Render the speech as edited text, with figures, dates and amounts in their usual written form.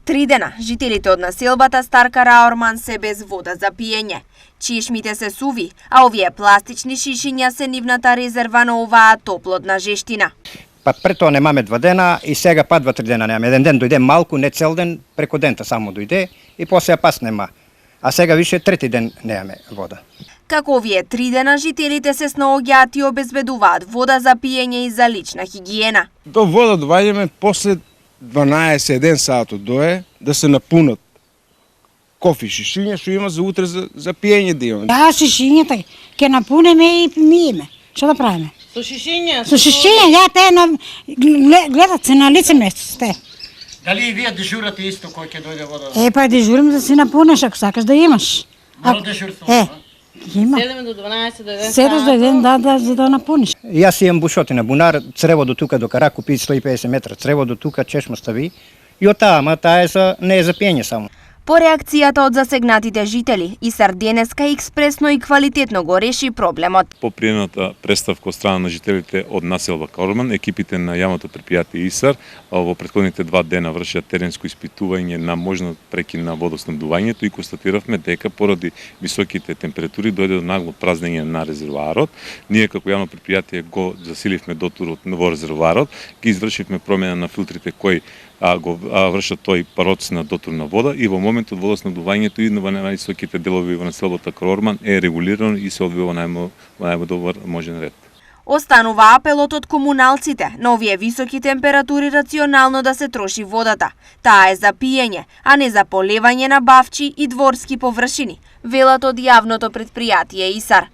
3 дена жителите од населбата Старка Раорман се без вода за пиење. Чешмите се суви, а овие пластични шишиња се нивната резерва на оваа топлодна жештина. Па пред тоа немаме 2 дена и сега па 2-3 дена немаме. Еден ден дојде малку, не цел ден, преку дента само дојде и после пас нема. А сега више 3-ти ден немаме вода. Како овие 3 дена жителите се снаоѓаат и обезбедуваат вода за пиење и за лична хигиена. До вода доаѓаме после 12-1 сат дое да се напунат кофи шишиња што има за утре за пиење да имаме. Да, шишињата ќе напунеме и миеме. Што да правиме? Со шишиња? Со шишиња, ја те гледат се на лице место сте. Дали и вие дежурате исто кој ќе дојде вода? Па дежурим да си напунеш ако сакаш да имаш. Мало дежурство. Има. 7 до 12 до 1 7 до 1 да за да напуниш. Јас имам бушотина, бунар, црево до тука до Караку, пи 150 метра, црево до тука, чешма стави. И од таа, ама таа не е за пиење само. По реакцијата од засегнатите жители, ИСАР денеска експресно и квалитетно го реши проблемот. По приемната представка од страна на жителите од населба Каорман, екипите на јавното предпријатие ИСАР во претходните 2 дена вршат теренско испитување на можна прекин на водоснабдувањето и констатиравме дека поради високите температури дојде до нагло празнење на резервоарот. Ние како јавно предпријатие го засиливме дотурот во резервоарот, ги извршивме промена на филтрите кои го вршат тој пароц на дотур на вода и во моментот водоснабдувањето и на највисоките делови во населбата Каорман е регулирано и се одвива во најдобар можен ред. Останува апелот од комуналците на овие високи температури рационално да се троши водата. Таа е за пиење, а не за полевање на бавчи и дворски површини, велат од јавното предпријатие ИСАР.